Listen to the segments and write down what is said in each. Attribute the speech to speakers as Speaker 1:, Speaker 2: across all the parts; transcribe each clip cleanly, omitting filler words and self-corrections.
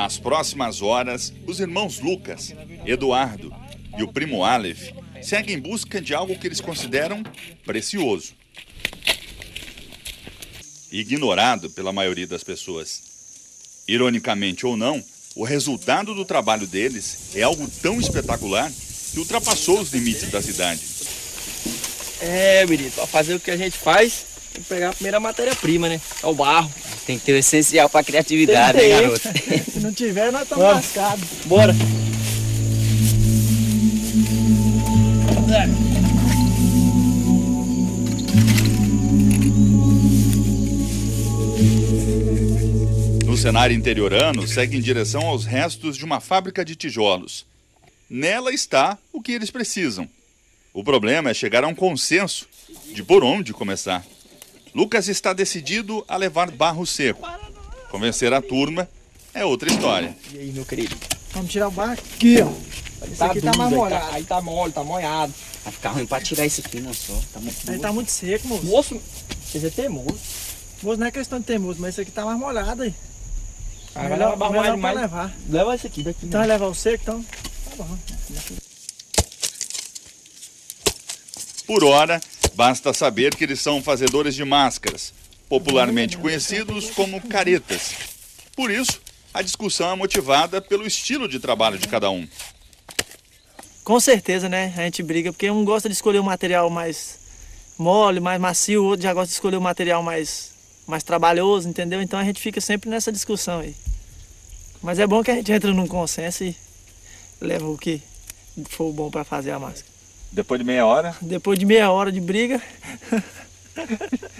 Speaker 1: Nas próximas horas, os irmãos Lucas, Eduardo e o primo Aleph seguem em busca de algo que eles consideram precioso. Ignorado pela maioria das pessoas. Ironicamente ou não, o resultado do trabalho deles é algo tão espetacular que ultrapassou os limites da cidade.
Speaker 2: Menino, para fazer o que a gente faz, tem que pegar a primeira matéria-prima, né? É o barro.
Speaker 3: Tem que ter o essencial para a criatividade, né, garoto?
Speaker 4: Se não tiver, nós estamos lascados.
Speaker 2: Bora!
Speaker 1: No cenário interiorano, segue em direção aos restos de uma fábrica de tijolos. Nela está o que eles precisam. O problema é chegar a um consenso de por onde começar. Lucas está decidido a levar barro seco. Convencer a turma é outra história.
Speaker 2: E aí, meu querido?
Speaker 4: Vamos tirar o barro aqui, ó. Isso aqui tá mais molhado.
Speaker 2: Aí tá mole, tá molhado.
Speaker 3: Vai ficar ruim para tirar esse aqui, não só. Tá muito
Speaker 4: Aí tá muito seco, moço.
Speaker 2: Moço, você é teimoso.
Speaker 4: Moço, não é questão de teimoso, mas isso aqui tá mais molhado aí.
Speaker 2: Vai
Speaker 4: Melhor
Speaker 2: levar barro mais
Speaker 4: pra
Speaker 2: demais.
Speaker 4: levar.
Speaker 2: Leva esse aqui daqui.
Speaker 4: Então vai levar o seco, então? Tá bom.
Speaker 1: Por hora, basta saber que eles são fazedores de máscaras, popularmente conhecidos como caretas. Por isso, a discussão é motivada pelo estilo de trabalho de cada um.
Speaker 4: Com certeza, né? A gente briga, porque um gosta de escolher um material mais mole, mais macio, o outro já gosta de escolher um material mais trabalhoso, entendeu? Então a gente fica sempre nessa discussão aí. Mas é bom que a gente entra num consenso e leva o que for bom para fazer a máscara.
Speaker 1: Depois de meia hora,
Speaker 4: Depois de meia hora de briga,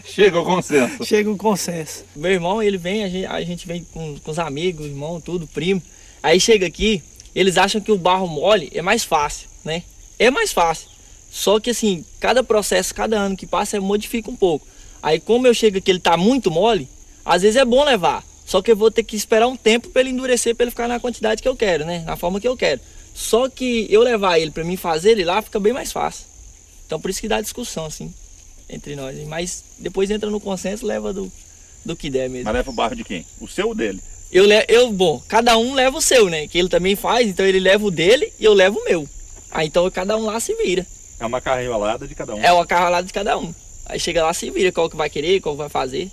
Speaker 1: chega ao consenso.
Speaker 4: chega um consenso.
Speaker 2: Meu irmão, ele vem, a gente vem com os amigos, irmão, tudo, primo. Aí chega aqui, eles acham que o barro mole é mais fácil, né? É mais fácil. Só que assim, cada processo, cada ano que passa, modifica um pouco. Aí como eu chego aqui, ele tá muito mole, às vezes é bom levar. Só que eu vou ter que esperar um tempo para ele endurecer, para ele ficar na quantidade que eu quero, né? Na forma que eu quero. Só que eu levar ele para mim fazer ele lá, fica bem mais fácil. Então por isso que dá discussão, assim, entre nós. Mas depois entra no consenso, leva do que der mesmo.
Speaker 1: Mas leva o barro de quem? O seu ou dele?
Speaker 2: Bom, cada um leva o seu, né? Que ele também faz, então ele leva o dele e eu levo o meu. Aí então cada um lá se vira.
Speaker 1: É uma carriolada de cada um.
Speaker 2: É uma carrolada de cada um. Aí chega lá, se vira qual que vai querer, qual que vai fazer.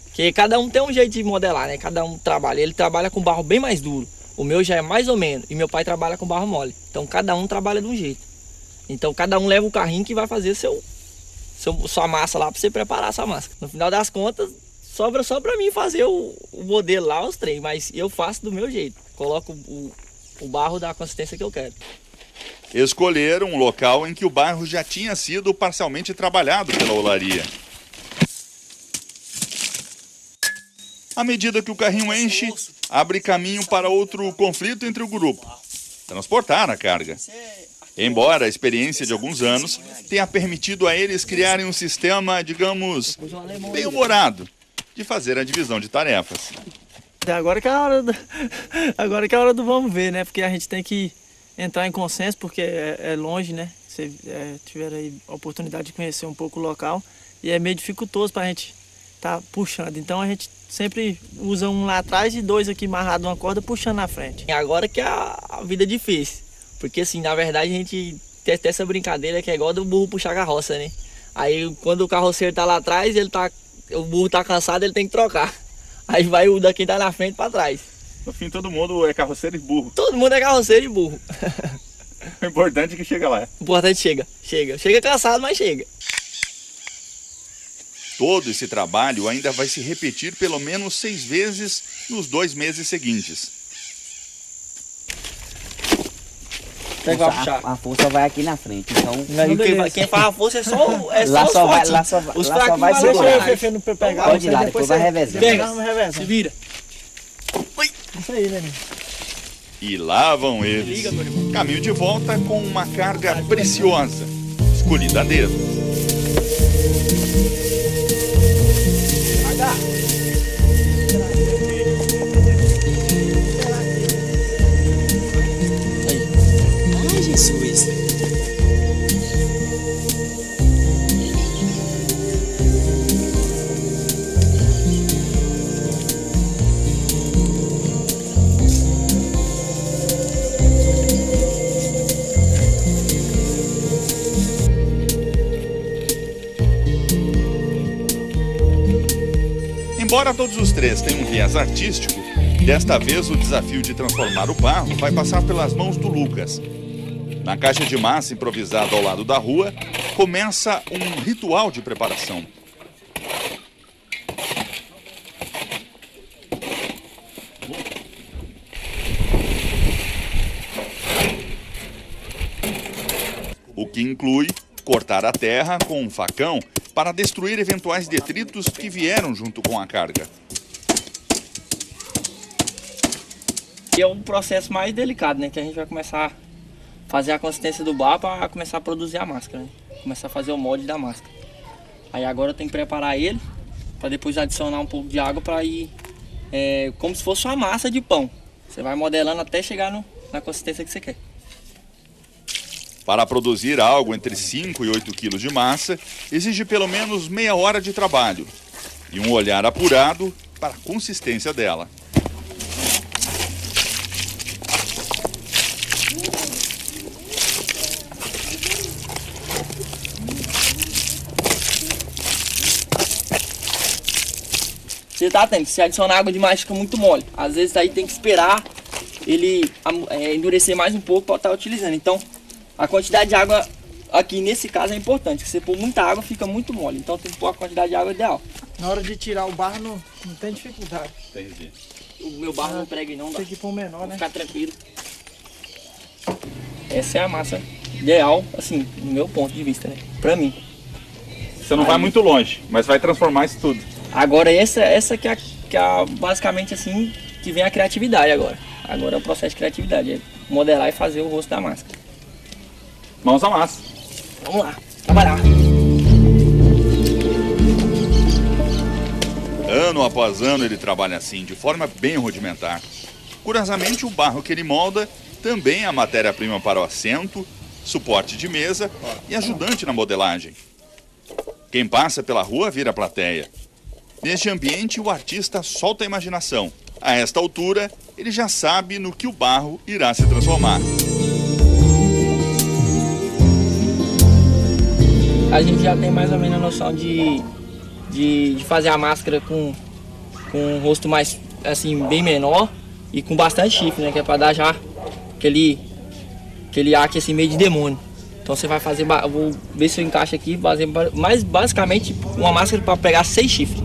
Speaker 2: Porque cada um tem um jeito de modelar, né? Cada um trabalha. Ele trabalha com barro bem mais duro. O meu já é mais ou menos. E meu pai trabalha com barro mole. Então cada um trabalha de um jeito. Então cada um leva o carrinho que vai fazer sua massa lá para você preparar essa máscara. No final das contas, sobra só para mim fazer o modelo lá, os trem. Mas eu faço do meu jeito. Coloco o barro da consistência que eu quero.
Speaker 1: Escolheram um local em que o barro já tinha sido parcialmente trabalhado pela olaria. À medida que o carrinho enche, abre caminho para outro conflito entre o grupo: transportar a carga. Embora a experiência de alguns anos tenha permitido a eles criarem um sistema, digamos, bem-humorado, de fazer a divisão de tarefas.
Speaker 4: Agora que é a hora do vamos ver, né? Porque a gente tem que entrar em consenso, porque é longe, né? Se tiver aí a oportunidade de conhecer um pouco o local, e é meio dificultoso para a gente estar puxando. Então a gente sempre usa um lá atrás e dois aqui amarrados numa corda puxando na frente.
Speaker 2: E agora que a vida é difícil, porque assim, na verdade a gente tem essa brincadeira que é igual do burro puxar carroça, né? Aí quando o carroceiro tá lá atrás, o burro tá cansado, ele tem que trocar. Aí vai o daqui tá na frente para trás.
Speaker 1: No fim, todo mundo é carroceiro e burro.
Speaker 2: Todo mundo é carroceiro e burro.
Speaker 1: O importante é que chega lá.
Speaker 2: O importante chega. Chega cansado, mas chega.
Speaker 1: Todo esse trabalho ainda vai se repetir pelo menos 6 vezes nos 2 meses seguintes.
Speaker 3: A força vai aqui na frente, então...
Speaker 2: Quem faz a força é só
Speaker 3: Lá
Speaker 2: os
Speaker 3: só vai,
Speaker 2: fortes.
Speaker 3: lá só
Speaker 2: Os
Speaker 3: lá só
Speaker 2: fracos
Speaker 3: vai
Speaker 2: vai
Speaker 3: segurar.
Speaker 2: segurar.
Speaker 4: Deixa eu pegar.
Speaker 3: Pode ir lá, depois vai revezando.
Speaker 2: Pega, se vira.
Speaker 4: Isso aí, né?
Speaker 1: E lá vão eles. Caminho de volta com uma carga preciosa, escolhida a dedo.
Speaker 3: Ai, Jesus.
Speaker 1: Embora todos os três tenham um viés artístico, desta vez o desafio de transformar o barro vai passar pelas mãos do Lucas. Na caixa de massa improvisada ao lado da rua, começa um ritual de preparação. O que inclui cortar a terra com um facão para destruir eventuais detritos que vieram junto com a carga.
Speaker 2: E é um processo mais delicado, né? Que a gente vai começar a fazer a consistência do barro para começar a produzir a máscara, né? Começar a fazer o molde da máscara. Aí agora tem que preparar ele para depois adicionar um pouco de água para ir como se fosse uma massa de pão. Você vai modelando até chegar na consistência que você quer.
Speaker 1: Para produzir algo entre 5 e 8 quilos de massa, exige pelo menos meia hora de trabalho e um olhar apurado para a consistência dela.
Speaker 2: Você tá atento, se adicionar água demais fica muito mole. Às vezes aí tem que esperar ele endurecer mais um pouco para estar utilizando. Então, a quantidade de água aqui nesse caso é importante. Se você pôr muita água, fica muito mole. Então tem que pôr a quantidade de água ideal.
Speaker 4: Na hora de tirar o barro não tem dificuldade.
Speaker 1: Entendi.
Speaker 2: O meu barro não prega e não dá.
Speaker 4: Tem que pôr menor, né?
Speaker 2: Ficar tranquilo. Essa é a massa ideal, assim, no meu ponto de vista, né? Pra mim.
Speaker 1: Você não vai muito longe, mas vai transformar isso tudo.
Speaker 2: Agora essa que é basicamente assim que vem a criatividade agora. Agora é o processo de criatividade, é modelar e fazer o rosto da máscara.
Speaker 1: Mãos à massa.
Speaker 2: Vamos lá, trabalhar.
Speaker 1: Ano após ano ele trabalha assim, de forma bem rudimentar. Curiosamente, o barro que ele molda também é a matéria-prima para o assento, suporte de mesa e ajudante na modelagem. Quem passa pela rua vira plateia. Neste ambiente, o artista solta a imaginação. A esta altura, ele já sabe no que o barro irá se transformar.
Speaker 2: A gente já tem mais ou menos a noção de fazer a máscara com um rosto mais, assim, bem menor e com bastante chifre, né? Que é para dar já aquele ar que assim, meio de demônio. Então você vai fazer, vou ver se eu encaixo aqui, fazer mais basicamente uma máscara para pegar 6 chifres.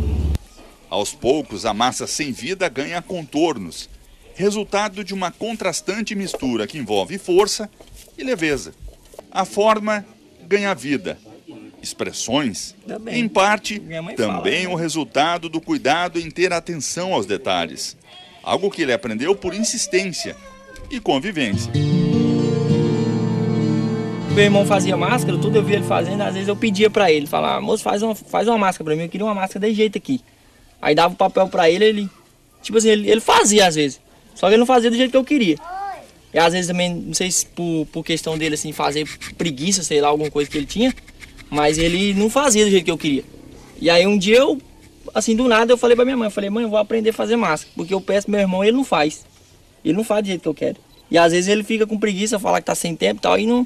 Speaker 1: Aos poucos, a massa sem vida ganha contornos, resultado de uma contrastante mistura que envolve força e leveza. A forma ganha vida. Expressões,
Speaker 2: Também.
Speaker 1: em parte,
Speaker 2: Minha mãe
Speaker 1: também
Speaker 2: fala, né?
Speaker 1: o resultado do cuidado em ter atenção aos detalhes. Algo que ele aprendeu por insistência e convivência.
Speaker 2: Meu irmão fazia máscara, tudo eu via ele fazendo, às vezes eu pedia pra ele, falava, moço, faz uma máscara pra mim, eu queria uma máscara desse jeito aqui. Aí dava o papel pra ele, tipo assim, ele fazia às vezes, só que ele não fazia do jeito que eu queria. E às vezes também, não sei se por questão dele, assim, fazer preguiça, sei lá, alguma coisa que ele tinha, mas ele não fazia do jeito que eu queria. E aí um dia eu, assim, do nada, eu falei pra minha mãe, mãe, eu vou aprender a fazer máscara, porque eu peço pro meu irmão, ele não faz do jeito que eu quero. E às vezes ele fica com preguiça, fala que tá sem tempo e tal, e não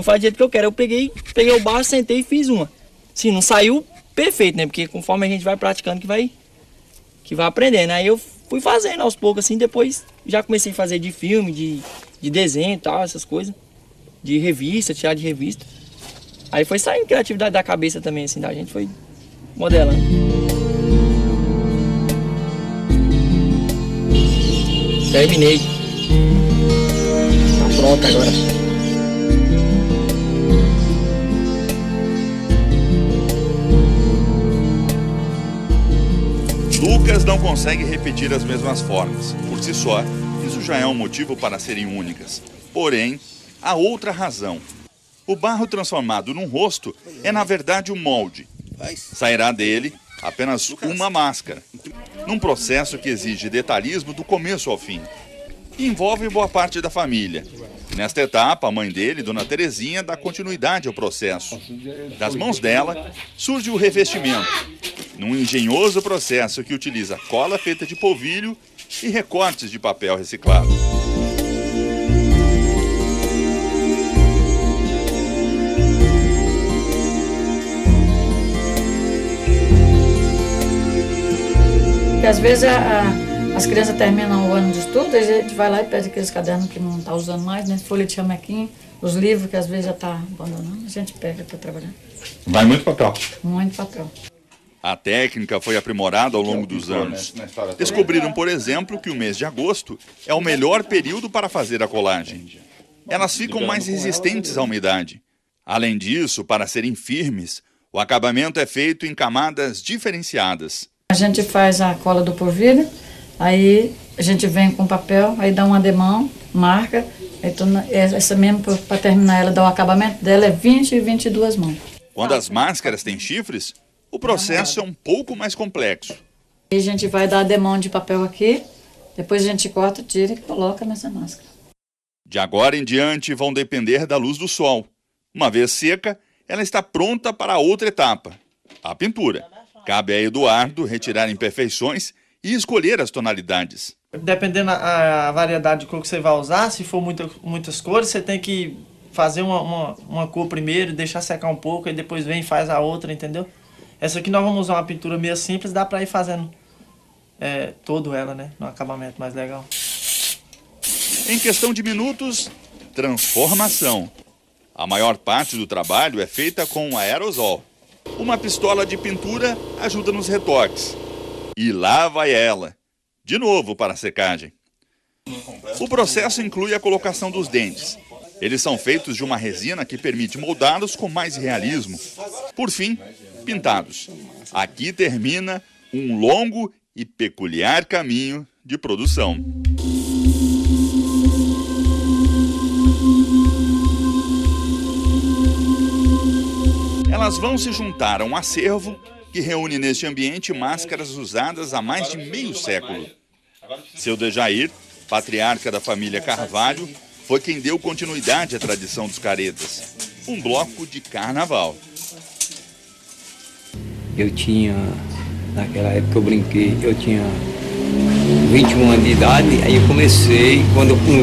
Speaker 2: faz do jeito que eu quero. Eu peguei o barro, sentei e fiz uma. Sim, não saiu perfeito, né? Porque conforme a gente vai praticando que vai aprendendo. Aí eu fui fazendo aos poucos, assim, depois já comecei a fazer de filme, de desenho e tal, essas coisas. De revista, tirar de revista. Aí foi saindo criatividade da cabeça também, assim, da gente foi modelando. Terminei. Tá pronto agora.
Speaker 1: Lucas não consegue repetir as mesmas formas. Por si só, isso já é um motivo para serem únicas. Porém, há outra razão. O barro transformado num rosto é, na verdade, um molde. Sairá dele apenas uma máscara, num processo que exige detalhismo do começo ao fim. E envolve boa parte da família. Nesta etapa, a mãe dele, Dona Terezinha, dá continuidade ao processo. Das mãos dela, surge o revestimento, num engenhoso processo que utiliza cola feita de polvilho e recortes de papel reciclado.
Speaker 5: Porque às vezes as crianças terminam o ano de estudo, a gente vai lá e pede aqueles cadernos que não está usando mais, né? Folha de chamequinho, os livros que às vezes já está abandonando, a gente pega para trabalhar.
Speaker 1: Vai muito papel.
Speaker 5: Muito papel.
Speaker 1: A técnica foi aprimorada ao longo dos anos. Descobriram, por exemplo, que o mês de agosto é o melhor período para fazer a colagem. Elas ficam mais resistentes à umidade. Além disso, para serem firmes, o acabamento é feito em camadas diferenciadas.
Speaker 5: A gente faz a cola do polvilho, aí a gente vem com papel, aí dá uma demão, marca, essa mesmo para terminar ela, dá o acabamento dela é 20 e 22 mãos.
Speaker 1: Quando as máscaras têm chifres, o processo é um pouco mais complexo.
Speaker 5: Aí a gente vai dar a demão de papel aqui, depois a gente corta, tira e coloca nessa máscara.
Speaker 1: De agora em diante vão depender da luz do sol. Uma vez seca, ela está pronta para a outra etapa, a pintura. Cabe a Eduardo retirar imperfeições e escolher as tonalidades.
Speaker 4: Dependendo a variedade de cor que você vai usar, se for muitas cores, você tem que fazer uma cor primeiro, deixar secar um pouco, e depois vem e faz a outra, entendeu? Essa aqui nós vamos usar uma pintura meio simples, dá para ir fazendo todo ela, né? No acabamento mais legal.
Speaker 1: Em questão de minutos, transformação. A maior parte do trabalho é feita com aerosol. Uma pistola de pintura ajuda nos retoques. E lá vai ela, de novo para a secagem. O processo inclui a colocação dos dentes. Eles são feitos de uma resina que permite moldá-los com mais realismo. Por fim, pintados. Aqui termina um longo e peculiar caminho de produção. Elas vão se juntar a um acervo que reúne neste ambiente máscaras usadas há mais de meio século. Seu Dejair, patriarca da família Carvalho, foi quem deu continuidade à tradição dos caretas, um bloco de carnaval.
Speaker 6: Eu tinha, naquela época eu brinquei, eu tinha 21 anos de idade, aí eu comecei,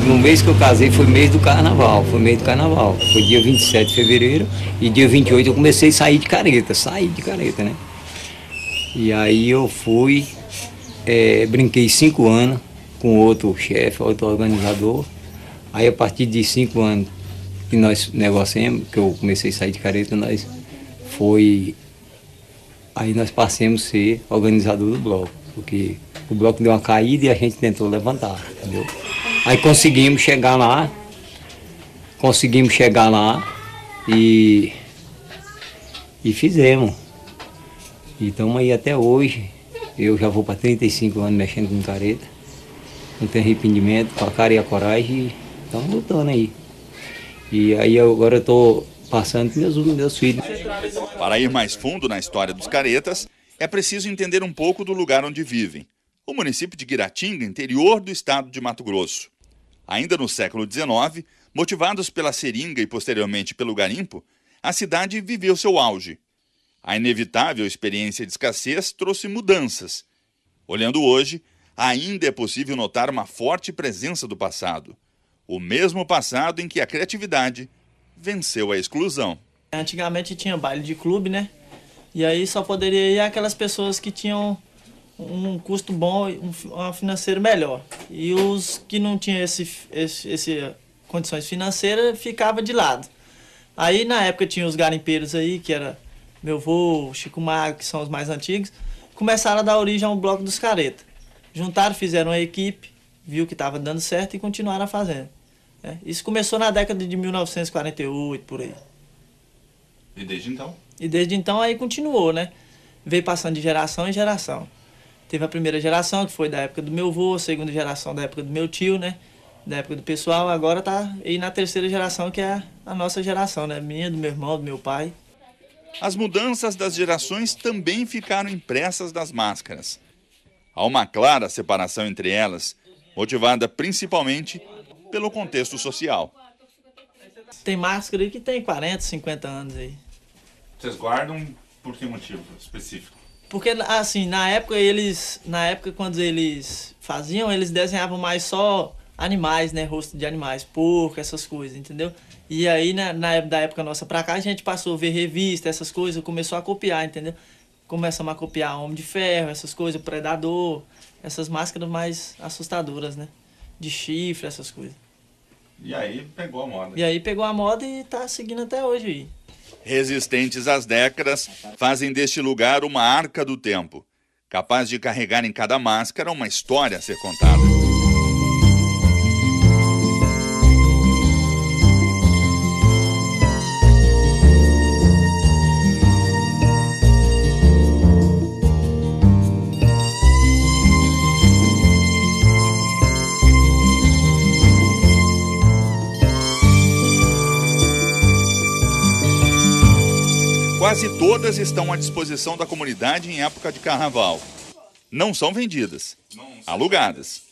Speaker 6: no mês que eu casei foi mês do carnaval, foi dia 27 de fevereiro, e dia 28 eu comecei a sair de careta, né? E aí eu fui, brinquei 5 anos com outro chefe, outro organizador, aí a partir de 5 anos que nós negociamos, que eu comecei a sair de careta, aí nós passamos a ser organizador do bloco, porque o bloco deu uma caída e a gente tentou levantar, entendeu? Aí conseguimos chegar lá e fizemos. E estamos aí até hoje. Eu já vou para 35 anos mexendo com careta. Não tenho arrependimento, com a cara e a coragem, e estamos lutando aí. E aí agora eu estou passando para meus filhos.
Speaker 1: Para ir mais fundo na história dos caretas, é preciso entender um pouco do lugar onde vivem. O município de Guiratinga, interior do estado de Mato Grosso. Ainda no século XIX, motivados pela seringa e posteriormente pelo garimpo, a cidade viveu seu auge. A inevitável experiência de escassez trouxe mudanças. Olhando hoje, ainda é possível notar uma forte presença do passado. O mesmo passado em que a criatividade venceu a exclusão.
Speaker 4: Antigamente tinha baile de clube, né? E aí só poderia ir aquelas pessoas que tinham um custo bom, um financeiro melhor. E os que não tinham condições financeiras ficava de lado. Aí na época tinha os garimpeiros aí, que era meu avô, Chico Mago, que são os mais antigos, começaram a dar origem a um bloco dos caretas. Juntaram, fizeram uma equipe, viu que estava dando certo e continuaram a fazer. Isso começou na década de 1948, por aí.
Speaker 1: E desde então?
Speaker 4: E desde então aí continuou, né? Veio passando de geração em geração. Teve a primeira geração, que foi da época do meu avô, a segunda geração da época do meu tio, né? Da época do pessoal, agora tá aí na terceira geração, que é a nossa geração, né? Minha, do meu irmão, do meu pai.
Speaker 1: As mudanças das gerações também ficaram impressas nas máscaras. Há uma clara separação entre elas, motivada principalmente pelo contexto social.
Speaker 4: Tem máscara aí que tem 40, 50 anos aí.
Speaker 1: Vocês guardam por que motivo específico?
Speaker 4: Porque, assim, na época quando eles faziam, eles desenhavam mais só animais, né? Rosto de animais, porco, essas coisas, entendeu? E aí, da época nossa pra cá, a gente passou a ver revista, essas coisas, começou a copiar, entendeu? começamos a copiar Homem de Ferro, essas coisas, Predador, essas máscaras mais assustadoras, né? De chifre, essas coisas.
Speaker 1: E aí pegou a moda.
Speaker 4: E aí pegou a moda e tá seguindo até hoje aí.
Speaker 1: Resistentes às décadas, fazem deste lugar uma arca do tempo, capaz de carregar em cada máscara uma história a ser contada. Quase todas estão à disposição da comunidade em época de carnaval. Não são vendidas, alugadas.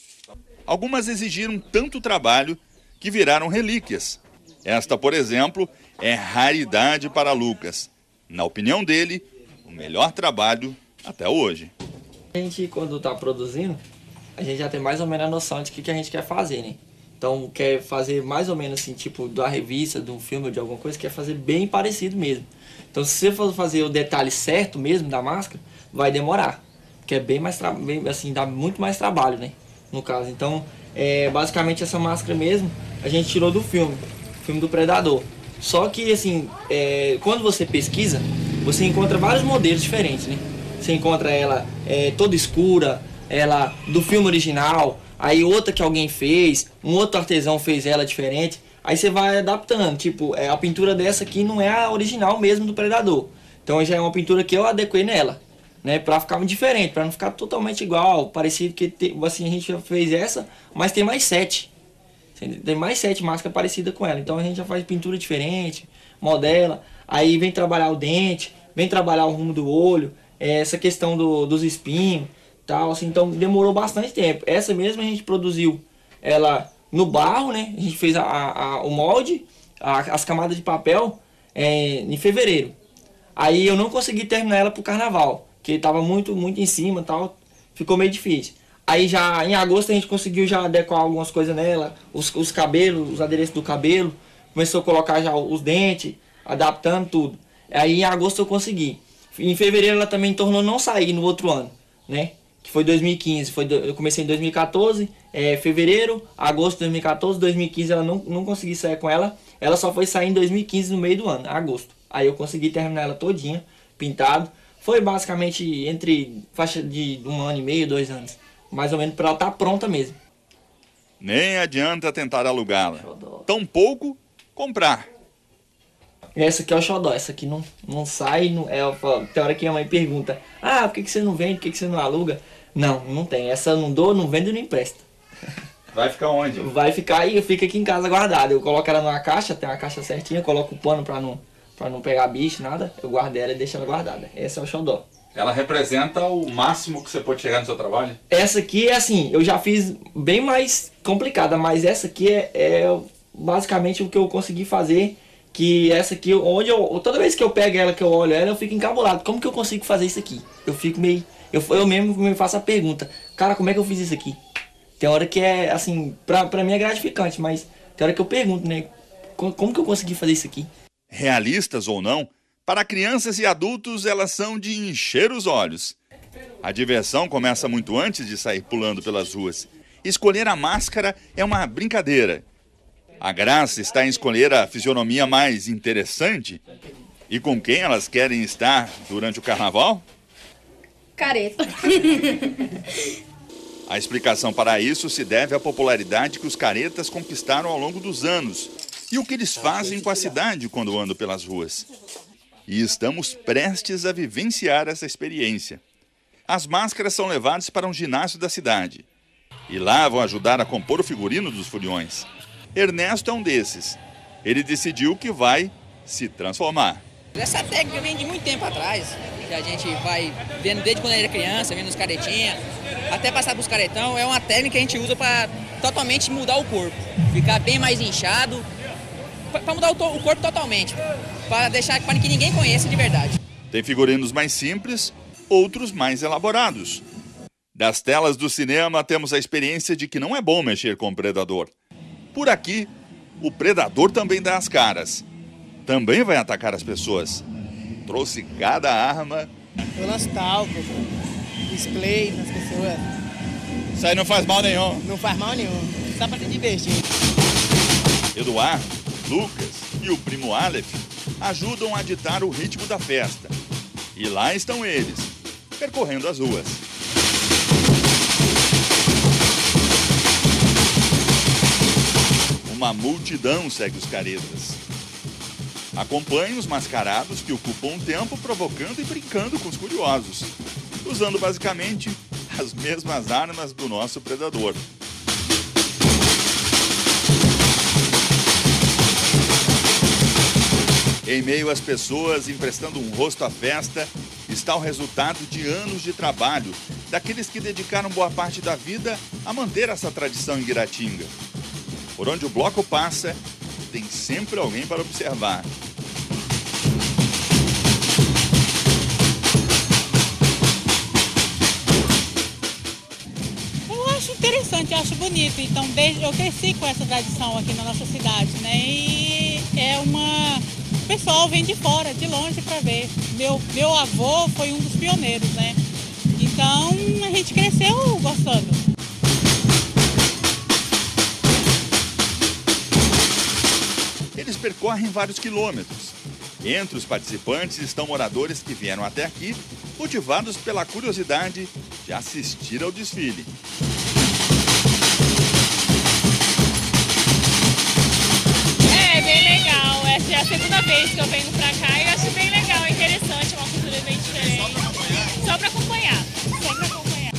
Speaker 1: Algumas exigiram tanto trabalho que viraram relíquias. Esta, por exemplo, é raridade para Lucas. Na opinião dele, o melhor trabalho até hoje.
Speaker 2: A gente, quando está produzindo, a gente já tem mais ou menos a noção de o que a gente quer fazer, né? Então, quer fazer mais ou menos assim, tipo, da revista, de um filme, de alguma coisa, quer fazer bem parecido mesmo. Então, se você for fazer o detalhe certo mesmo da máscara, vai demorar. Porque é bem mais, assim, dá muito mais trabalho, né? No caso. Então, basicamente essa máscara mesmo, a gente tirou do filme do Predador. Só que, assim, quando você pesquisa, você encontra vários modelos diferentes, né? Você encontra ela toda escura, ela do filme original, aí outra que alguém fez, um outro artesão fez ela diferente. Aí você vai adaptando, tipo, a pintura dessa aqui não é a original mesmo do Predador. Então já é uma pintura que eu adequei nela, né? Pra ficar diferente, pra não ficar totalmente igual, parecido que assim, a gente já fez essa, mas tem mais 7. Tem mais 7 máscaras parecidas com ela. Então a gente já faz pintura diferente, modela, aí vem trabalhar o dente, vem trabalhar o rumo do olho, essa questão dos espinhos, tal, assim, então demorou bastante tempo. Essa mesmo a gente produziu ela no barro, né? A gente fez o molde, as camadas de papel em fevereiro. Aí eu não consegui terminar ela pro carnaval, que estava muito em cima, tal, ficou meio difícil. Aí já em agosto a gente conseguiu já adequar algumas coisas nela, os cabelos, os adereços do cabelo, começou a colocar já os dentes, adaptando tudo. Aí em agosto eu consegui. Em fevereiro ela também tornou não sair no outro ano, né? Que foi 2015, eu comecei em 2014, fevereiro, agosto de 2014, 2015 ela não consegui sair com ela, ela só foi sair em 2015 no meio do ano, agosto. Aí eu consegui terminar ela todinha, pintado, foi basicamente entre faixa de 1 ano e meio, 2 anos, mais ou menos para ela estar pronta mesmo.
Speaker 1: Nem adianta tentar alugá-la, tampouco comprar.
Speaker 2: Essa aqui é o xodó, essa aqui não sai, tem hora que a mãe pergunta, por que você não vende, por que você não aluga? Não tem, essa eu não dou, não vendo e não empresto.
Speaker 1: Vai ficar onde?
Speaker 2: Vai ficar aí, fica aqui em casa guardada. Eu coloco ela numa caixa, tem uma caixa certinha, coloco o pano pra não pegar bicho, nada. Eu guardo ela e deixo ela guardada. Esse é o xodó.
Speaker 1: Ela representa o máximo que você pode chegar no seu trabalho?
Speaker 2: Essa aqui é assim, eu já fiz bem mais complicada, mas essa aqui é basicamente o que eu consegui fazer. Que essa aqui, toda vez que eu pego ela, que eu olho ela, eu fico encabulado. Como que eu consigo fazer isso aqui? Eu fico meio... Eu mesmo me faço a pergunta. Cara, como é que eu fiz isso aqui? Tem hora que é, assim, pra mim é gratificante, mas tem hora que eu pergunto, né? Como que eu consegui fazer isso aqui?
Speaker 1: Realistas ou não, para crianças e adultos elas são de encher os olhos. A diversão começa muito antes de sair pulando pelas ruas. Escolher a máscara é uma brincadeira. A graça está em escolher a fisionomia mais interessante. E com quem elas querem estar durante o carnaval?
Speaker 7: Careta.
Speaker 1: A explicação para isso se deve à popularidade que os caretas conquistaram ao longo dos anos e o que eles fazem com a cidade quando andam pelas ruas. E estamos prestes a vivenciar essa experiência. As máscaras são levadas para um ginásio da cidade e lá vão ajudar a compor o figurino dos foliões. Ernesto é um desses. Ele decidiu que vai se transformar.
Speaker 8: Essa técnica vem de muito tempo atrás, que a gente vai vendo desde quando era criança, vendo os caretinhas, até passar para os caretão. É uma técnica que a gente usa para totalmente mudar o corpo, ficar bem mais inchado, para mudar o corpo totalmente, para que ninguém conheça de verdade.
Speaker 1: Tem figurinos mais simples, outros mais elaborados. Das telas do cinema temos a experiência de que não é bom mexer com o predador. Por aqui, o predador também dá as caras. Também vai atacar as pessoas. Trouxe cada arma
Speaker 9: Eu lanço talco, spray nas pessoas.
Speaker 1: Isso aí não faz mal nenhum.
Speaker 9: Não faz mal nenhum, só pra se divertir.
Speaker 1: Eduardo, Lucas e o primo Aleph ajudam a ditar o ritmo da festa. E lá estão eles, percorrendo as ruas. Uma multidão segue os caretas. Acompanhe os mascarados que ocupam um tempo provocando e brincando com os curiosos, usando basicamente as mesmas armas do nosso predador. Em meio às pessoas emprestando um rosto à festa, está o resultado de anos de trabalho daqueles que dedicaram boa parte da vida a manter essa tradição em Guiratinga. Por onde o bloco passa, tem sempre alguém para observar.
Speaker 10: Eu acho interessante, eu acho bonito. Então, eu cresci com essa tradição aqui na nossa cidade, né? E o pessoal vem de fora, de longe para ver. Meu avô foi um dos pioneiros, né? Então, a gente cresceu gostando.
Speaker 1: Eles percorrem vários quilômetros. Entre os participantes estão moradores que vieram até aqui, motivados pela curiosidade de assistir ao desfile.
Speaker 10: É bem legal, essa é a segunda vez que eu venho pra cá e eu acho bem legal, é interessante, uma cultura bem diferente. Só pra acompanhar, só pra acompanhar.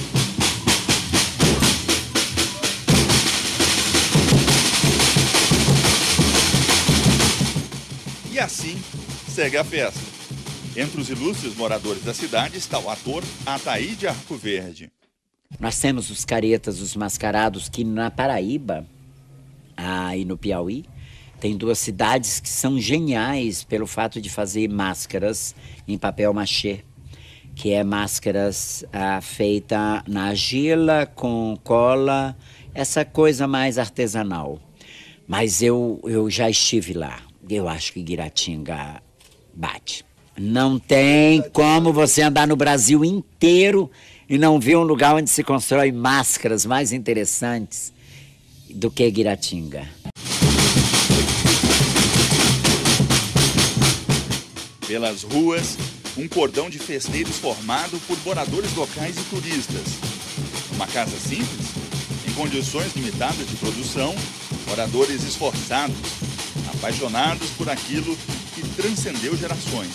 Speaker 1: E assim segue a festa. Entre os ilustres moradores da cidade está o ator Ataíde Arcoverde.
Speaker 3: Nós temos os caretas, os mascarados, que na Paraíba, e no Piauí, tem duas cidades que são geniais pelo fato de fazer máscaras em papel machê, que é máscaras feita na argila, com cola, essa coisa mais artesanal. Mas eu já estive lá. Eu acho que Guiratinga bate. Não tem como você andar no Brasil inteiro e não ver um lugar onde se constrói máscaras mais interessantes do que Guiratinga.
Speaker 1: Pelas ruas, um cordão de festeiros formado por moradores locais e turistas. Uma casa simples, em condições limitadas de produção, moradores esforçados, apaixonados por aquilo que transcendeu gerações.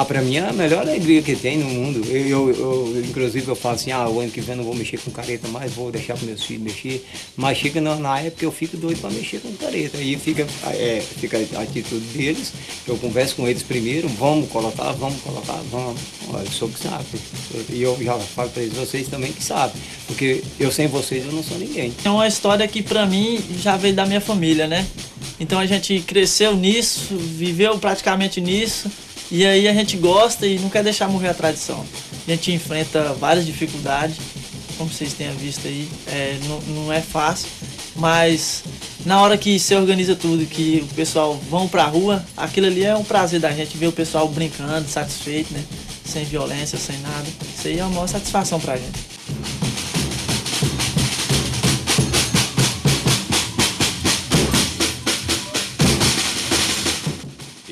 Speaker 6: Pra mim é a melhor alegria que tem no mundo. Inclusive, eu falo assim, o ano que vem eu não vou mexer com careta mais, vou deixar para meus filhos mexer. Mas chega na época eu fico doido para mexer com careta. Aí fica a atitude deles, eu converso com eles primeiro, vamos colocar, vamos. Olha, eu sou que sabe. E eu já falo para eles, vocês também que sabem. Porque eu sem vocês eu não sou ninguém.
Speaker 4: É uma história que para mim já veio da minha família, né? Então a gente cresceu nisso, viveu praticamente nisso. E aí a gente gosta e não quer deixar morrer a tradição. A gente enfrenta várias dificuldades, como vocês tenham visto aí, não é fácil, mas na hora que se organiza tudo, que o pessoal vão pra rua, aquilo ali é um prazer da gente ver o pessoal brincando, satisfeito, né? Sem violência, sem nada. Isso aí é uma maior satisfação pra gente.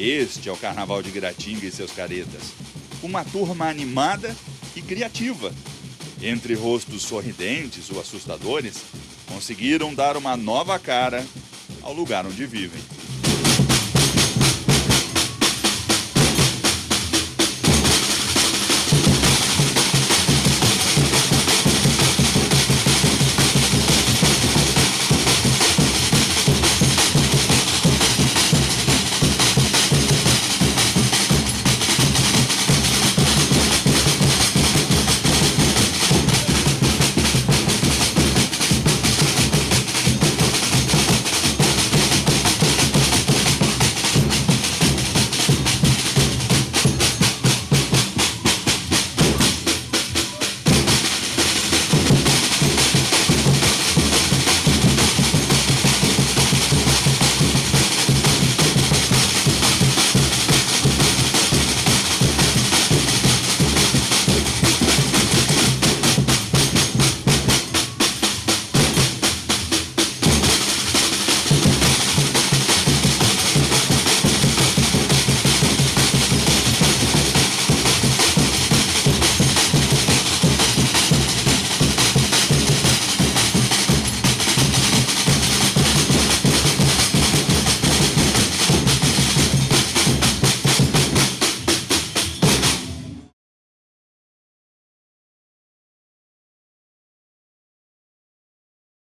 Speaker 1: Este é o Carnaval de Guiratinga e seus caretas. Uma turma animada e criativa. Entre rostos sorridentes ou assustadores, conseguiram dar uma nova cara ao lugar onde vivem.